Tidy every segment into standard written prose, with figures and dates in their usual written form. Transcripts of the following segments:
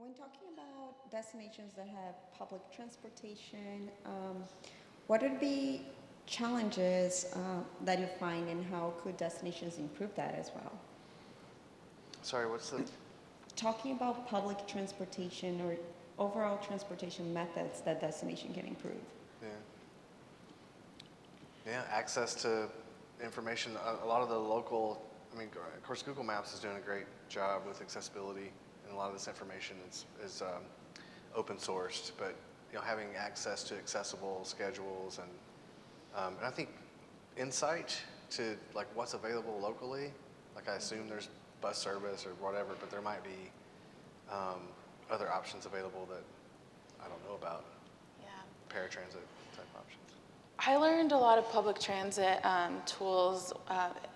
When talking about destinations that have public transportation, what would be challenges that you find, and how could destinations improve that as well? Sorry, what's the... Talking about public transportation or overall transportation methods that destination can improve. Yeah. Yeah, access to information. A lot of the local, I mean, of course, Google Maps is doing a great job with accessibility, and a lot of this information is open sourced. But having access to accessible schedules and I think insight to like what's available locally. Like I assume there's bus service or whatever, but there might be other options available that I don't know about. Yeah. Paratransit type options. I learned a lot of public transit tools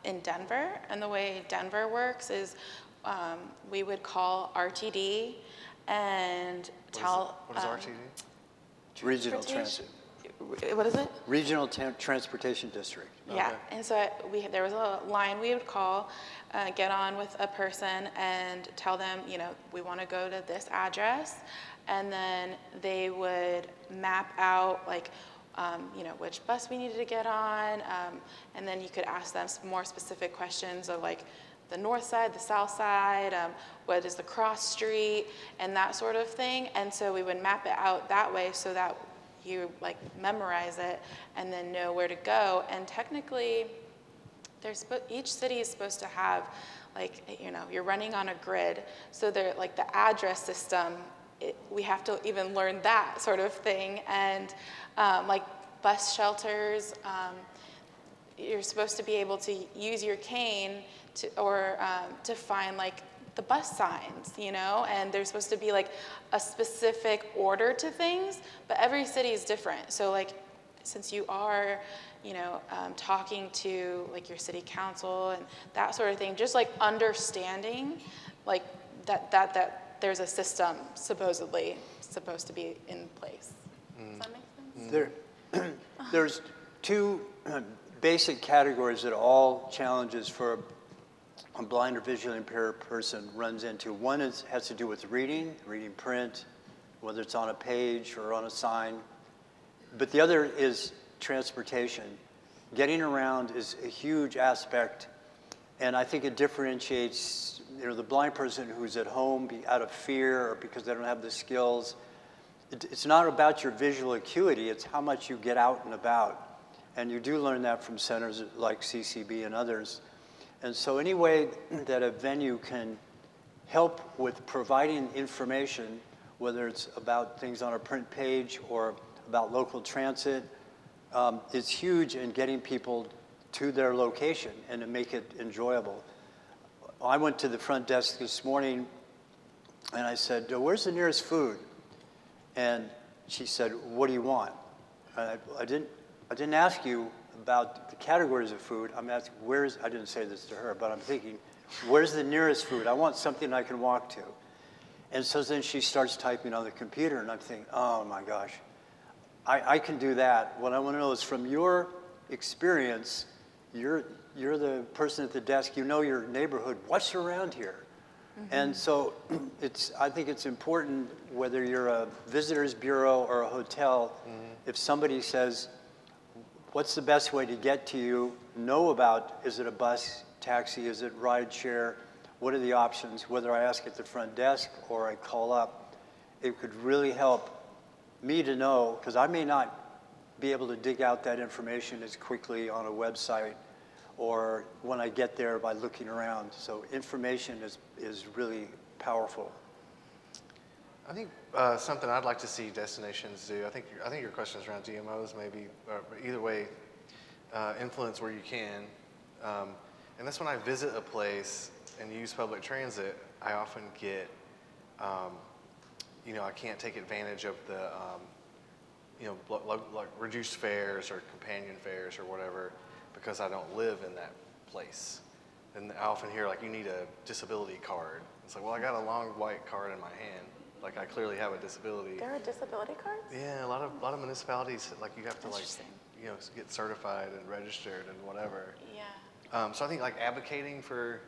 in Denver, and the way Denver works is we would call RTD and tell... What is RTD? Regional Transit. What is it? Regional Transportation District. Yeah, Okay. and so there was a line we would call, get on with a person and tell them, we want to go to this address, and then they would map out like, which bus we needed to get on, and then you could ask them some more specific questions of like the north side, the south side, what is the cross street, and that sort of thing. And so we would map it out that way so that you like memorize it and then know where to go. And technically, each city is supposed to have like, you're running on a grid. So they're like the address system, we have to even learn that sort of thing. And like bus shelters, you're supposed to be able to use your cane to find like the bus signs, and there's supposed to be like a specific order to things, but every city is different. So like, since you are, talking to like your city council and that sort of thing, just like understanding like that there's a system supposedly supposed to be in place. Does that make sense? There's two basic categories that all challenges for a blind or visually impaired person runs into. One has to do with reading print, whether it's on a page or on a sign. But the other is transportation. Getting around is a huge aspect, and I think it differentiates the blind person who's at home out of fear or because they don't have the skills. It's not about your visual acuity, it's how much you get out and about. And you do learn that from centers like CCB and others. And so any way that a venue can help with providing information, whether it's about things on a print page or about local transit, is huge in getting people to their location and to make it enjoyable. I went to the front desk this morning and I said, where's the nearest food? And she said, what do you want? And I didn't ask you about the categories of food. I'm asking, I didn't say this to her, but I'm thinking, where's the nearest food? I want something I can walk to. And so then she starts typing on the computer, and I'm thinking, oh my gosh, I can do that. What I want to know is, from your experience, you're the person at the desk, you know your neighborhood, what's around here? Mm-hmm. And so I think it's important, whether you're a visitors bureau or a hotel, if somebody says, what's the best way to get to you? Know about, is it a bus, taxi, is it ride share? What are the options? Whether I ask at the front desk or I call up, it could really help me to know, because I may not be able to dig out that information as quickly on a website or when I get there by looking around. So information is really powerful. I think something I'd like to see destinations do, I think your question is around DMOs maybe, but either way, influence where you can. And that's when I visit a place and use public transit, I often get, I can't take advantage of the, like reduced fares or companion fares or whatever, because I don't live in that place. And I often hear like, you need a disability card. It's like, well, I got a long white card in my hand. Like I clearly have a disability. There are disability cards? Yeah, a lot of municipalities, like you have to get certified and registered and whatever. Yeah. So I think like advocating for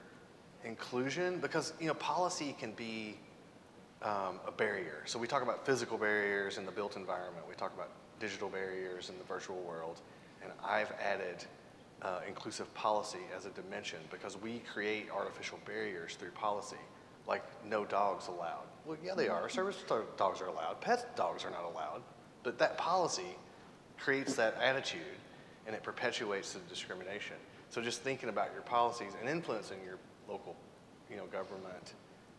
inclusion, because policy can be a barrier. So we talk about physical barriers in the built environment. We talk about digital barriers in the virtual world. And I've added inclusive policy as a dimension because we create artificial barriers through policy, like no dogs allowed. Well, yeah, they are. Service dogs are allowed. Pet dogs are not allowed. But that policy creates that attitude, and it perpetuates the discrimination. So just thinking about your policies and influencing your local, government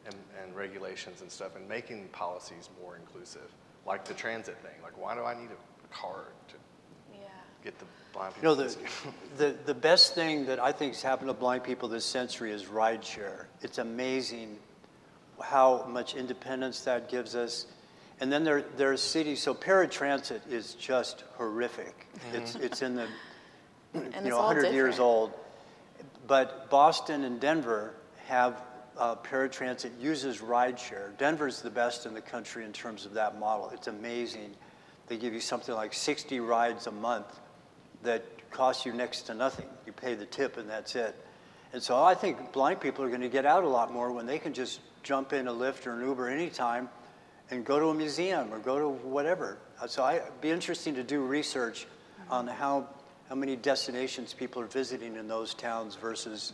and regulations and stuff, and making policies more inclusive, like the transit thing. Like, why do I need a card to get the blind people? The best thing that I think has happened to blind people this century is rideshare. It's amazing how much independence that gives us. And then there are cities, so paratransit is just horrific. It's in the, And it's all 100 years different. old. But Boston and Denver have paratransit uses rideshare. Denver's the best in the country in terms of that model. It's amazing. They give you something like 60 rides a month that cost you next to nothing. You pay the tip and that's it. And so I think blind people are going to get out a lot more when they can just jump in a Lyft or an Uber anytime and go to a museum or go to whatever. So it'd be interesting to do research on how many destinations people are visiting in those towns versus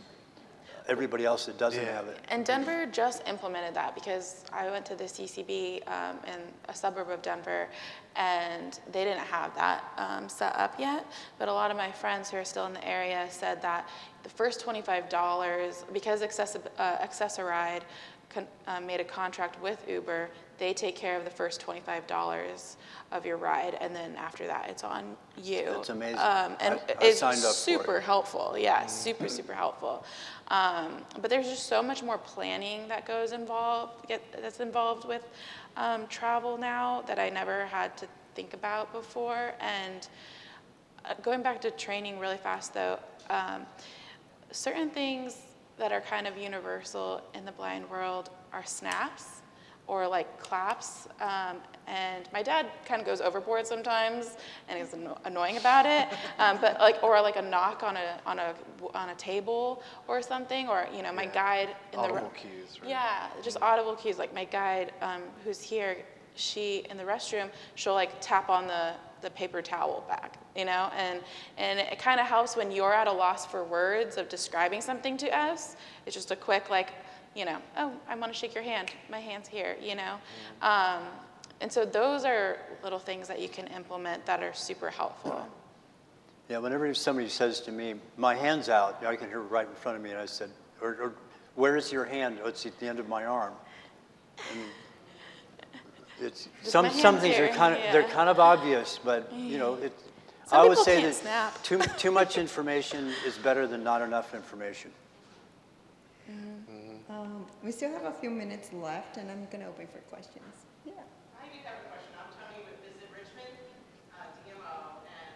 everybody else that doesn't have it. And Denver just implemented that because I went to the CCB in a suburb of Denver, and they didn't have that set up yet. But a lot of my friends who are still in the area said that the first $25, because Access-a-Ride made a contract with Uber, they take care of the first $25 of your ride, and then after that, it's on you. That's amazing. And I it's signed up for it. super helpful. Yeah, super helpful. But there's just so much more planning that that's involved with travel now that I never had to think about before. And going back to training really fast, though, certain things that are kind of universal in the blind world are snaps or like claps. And my dad kind of goes overboard sometimes and is annoying about it. But or a knock on a table or something, or my guide in audible cues, right? Yeah, just audible cues. Like my guide who's here, she in the restroom, she'll tap on the paper towel bag, and it kind of helps when you're at a loss for words of describing something to us. It's just a quick oh, I want to shake your hand. My hand's here, And so those are little things that you can implement that are super helpful. Yeah, whenever somebody says to me, my hand's out, I can hear it right in front of me, and I said, or where is your hand? Oh, it's at the end of my arm. And it's some things are they're kind of obvious, but Some I would people say can't that snap. too much information is better than not enough information. We still have a few minutes left, and I'm going to open for questions. Yeah. I do have a question. I'm Tony with Visit Richmond, DMO, and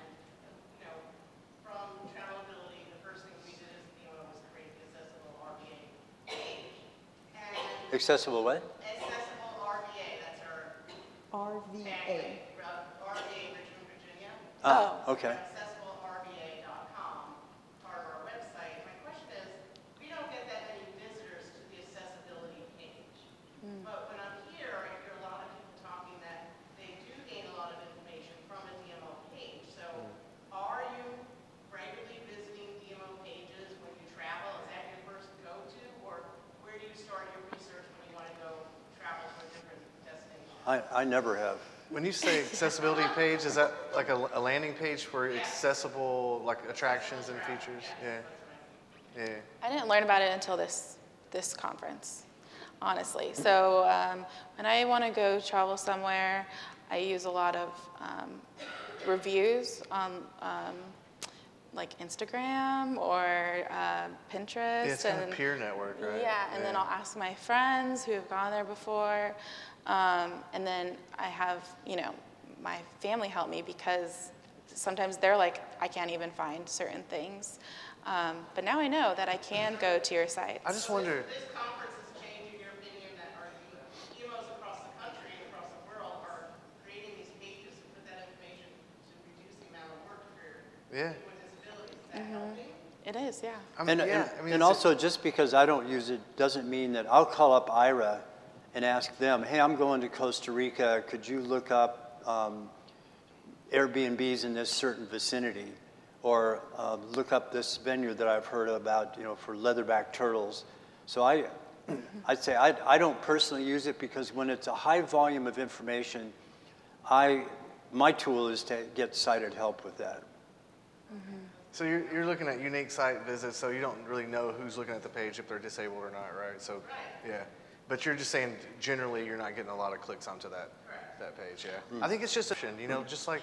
from Travelability, the first thing we did as DMO was create the accessible RVA page. And Accessible what? accessible RVA, that's our RVA. RVA Richmond, Virginia. Okay. accessiblerva.com, part of our website. My question is, we don't get that many visitors to the accessibility page. But when I'm here, I hear a lot of people talking that they do gain a lot of information from a DMO page. So are you regularly visiting DMO pages when you travel? Is that your first go-to? Or where do you start your research when you want to go travel to a different destination? I never have. When you say accessibility page, is that like a landing page for accessible attractions and features? Yeah. I didn't learn about it until this conference, honestly. So when I want to go travel somewhere, I use a lot of reviews on Instagram or Pinterest. Yeah, it's kind of peer network, right? Yeah, and then I'll ask my friends who have gone there before. And then I have, my family help me because sometimes they're like, I can't even find certain things. But now I know that I can go to your sites. I just wonder. This conference is changing your opinion that our DMOs across the country and across the world are creating these pages to put that information to reduce the amount of work for people with disabilities. Is that helping? It is, yeah. And also, just because I don't use it doesn't mean that I'll call up Ira and ask them, hey, I'm going to Costa Rica, could you look up Airbnbs in this certain vicinity? Or look up this venue that I've heard about, for leatherback turtles. So I'd say I don't personally use it because when it's a high volume of information, my tool is to get sighted help with that. So you're looking at unique site visits, so you don't really know who's looking at the page, if they're disabled or not, right? So, yeah. But you're just saying generally you're not getting a lot of clicks onto that page, yeah. I think it's just just like,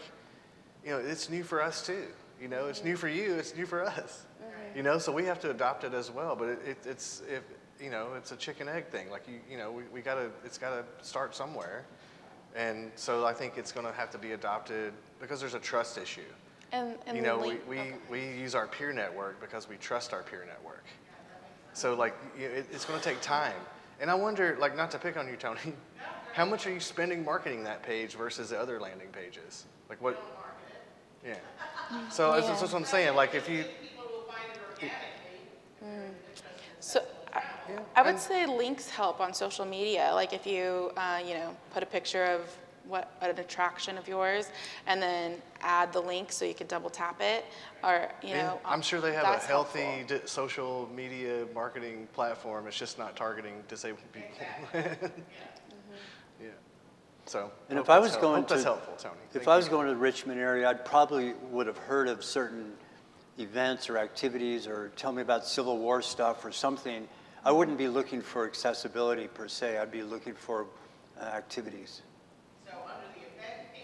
it's new for us too. It's new for you, it's new for us. So we have to adopt it as well. But it's a chicken egg thing. Like it's gotta start somewhere. And so I think it's going to have to be adopted because there's a trust issue. And we use our peer network because we trust our peer network. So like it's going to take time. And I wonder, like, not to pick on you, Tony, how much are you spending marketing that page versus the other landing pages? Like what? Yeah. So that's what I'm saying. Like if you. So I would say links help on social media. Like if you, put a picture of an attraction of yours and then add the link so you can double tap it, or, I'm sure they have a that's healthy helpful. social media marketing platform. It's just not targeting disabled people. Yeah. So. And if I was that's helpful, Tony. If I was going to the Richmond area, I'd probably would have heard of certain events or activities or tell me about Civil War stuff or something. I wouldn't be looking for accessibility per se. I'd be looking for activities. So under the event page,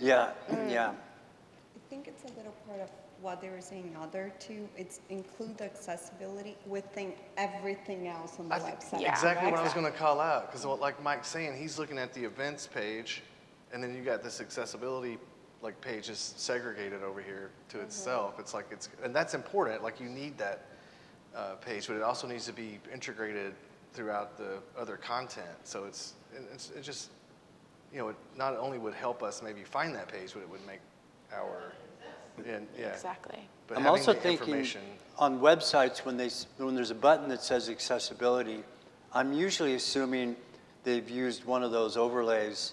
Yeah, yeah. I think it's a little part of what they were saying other too. It's include accessibility within everything else on the website. Yeah. Exactly what I was correct? going to call out, because like Mike's saying, he's looking at the events page, and then you got this accessibility page is segregated over here to itself. It's like and that's important. Like you need that page, but it also needs to be integrated throughout the other content. So it just it not only would help us maybe find that page, but it would make our Exactly. But I'm having also the thinking information. on websites when there's a button that says accessibility, I'm usually assuming they've used one of those overlays,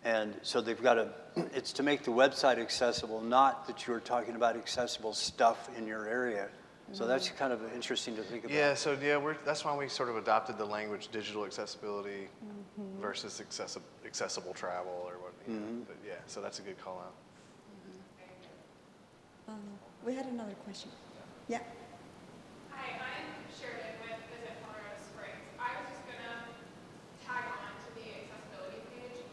and so they've got it's to make the website accessible, not that you're talking about accessible stuff in your area. So that's kind of interesting to think about. Yeah, so that's why we sort of adopted the language digital accessibility versus accessible travel or what. But yeah, so that's a good call out. We had another question. Yeah. Hi, I'm Sheridan with Visit Colorado Springs. I was just going to tag on to the accessibility page.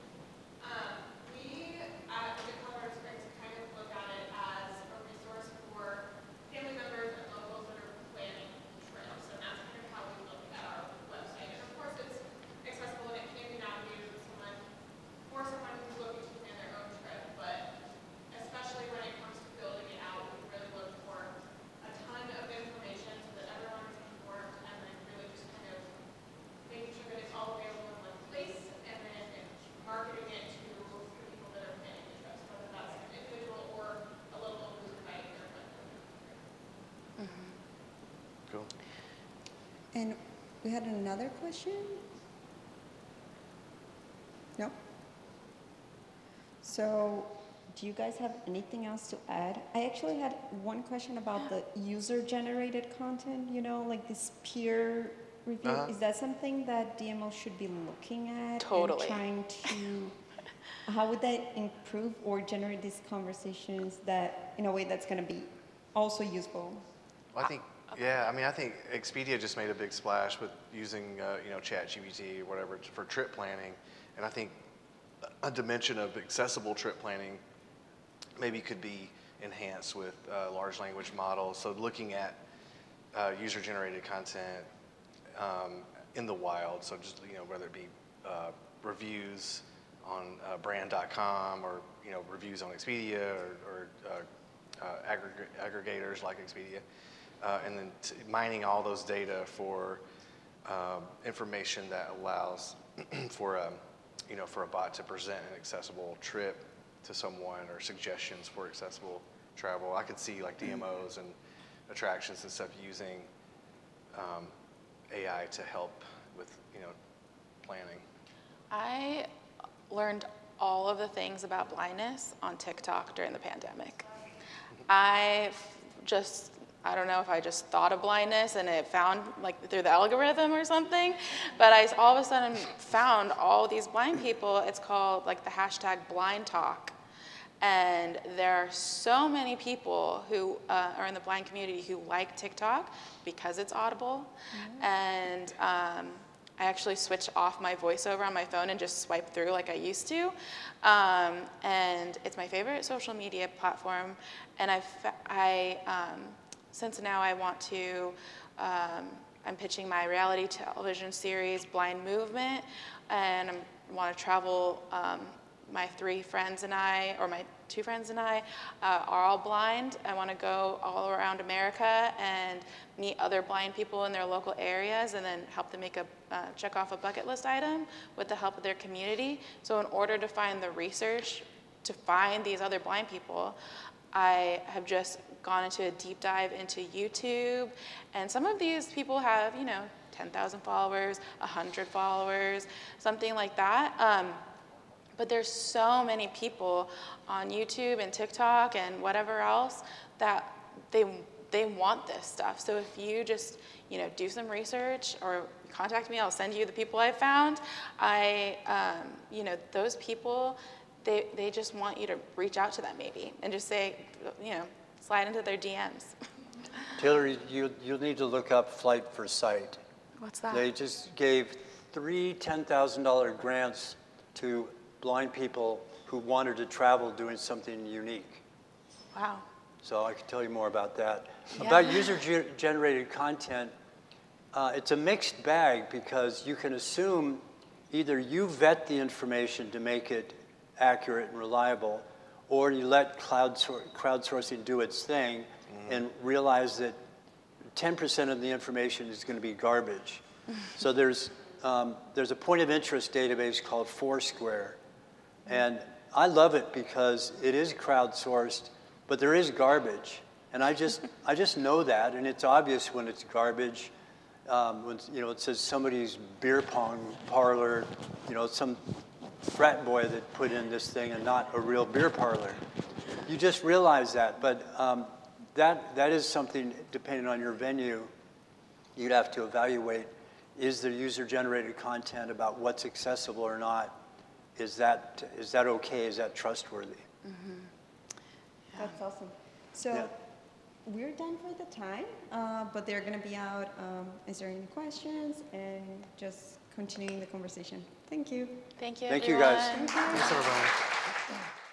We at Visit Colorado Springs kind of look at it as a resource for family members and locals that are planning trips, and that's kind of how we look at our website. And of course, it's accessible and it can be navigated for someone who's looking to plan their own trip, but especially when it comes to building it out, we really look for a ton of information so that everyone is informed, and then really just kind of making sure that it's all available in one place, and then marketing it to the people that are planning the trips, whether that's an individual or a local who's inviting their friends. Cool. And we had another question? No? So, do you guys have anything else to add? I actually had one question about the user-generated content, like this peer review. Uh-huh. Is that something that DMO should be looking at? Totally. And trying to, how would that improve or generate these conversations that, in a way that's going to be also useful? Well, I think, I think Expedia just made a big splash with using, ChatGPT or whatever for trip planning. And I think a dimension of accessible trip planning maybe could be enhanced with large language models. So looking at user-generated content in the wild. So just, whether it be reviews on brand.com or, reviews on Expedia or aggregators like Expedia. And then mining all those data for information that allows for a bot to present an accessible trip to someone or suggestions for accessible travel. I could see like DMOs and attractions and stuff using AI to help with planning? I learned all of the things about blindness on TikTok during the pandemic. I don't know if I just thought of blindness and it found like through the algorithm or something, but I all of a sudden found all these blind people. It's called like the hashtag blind talk. And there are so many people who are in the blind community who like TikTok because it's audible. And I actually switched off my voiceover on my phone and just swipe through like I used to. And it's my favorite social media platform. And since now I want to, I'm pitching my reality television series, Blind Movement, and I want to travel. My 3 friends and I, or my 2 friends and I, are all blind. I want to go all around America and meet other blind people in their local areas and then help them check off a bucket list item with the help of their community. So in order to find the research to find these other blind people, I have just gone into a deep dive into YouTube. And some of these people have, 10,000 followers, 100 followers, something like that. But there's so many people on YouTube and TikTok and whatever else that they want this stuff. So if you just, do some research or contact me, I'll send you the people I found. Those people, they just want you to reach out to them maybe and just say, slide into their DMs. Taylor, you'll need to look up Flight for Sight. What's that? They just gave 3 $10,000 grants to blind people who wanted to travel doing something unique. Wow. So I can tell you more about that. Yeah. About user-generated content, it's a mixed bag because you can assume either you vet the information to make it accurate and reliable, or you let crowdsourcing do its thing and realize that 10% of the information is going to be garbage. So there's a point of interest database called Foursquare. And I love it because it is crowdsourced, but there is garbage. And I just know that, and it's obvious when it's garbage. When it says somebody's beer pong parlor, some frat boy that put in this thing and not a real beer parlor. You just realize that, but that is something, depending on your venue, you'd have to evaluate. Is the user-generated content about what's accessible or not? Is that okay? Is that trustworthy? Mm-hmm. Yeah. That's awesome. So we're done for the time, but they're going to be out. Is there any questions? And just continuing the conversation. Thank you. Thank you, Thank you, everyone. guys. Thank you. Thanks, everybody.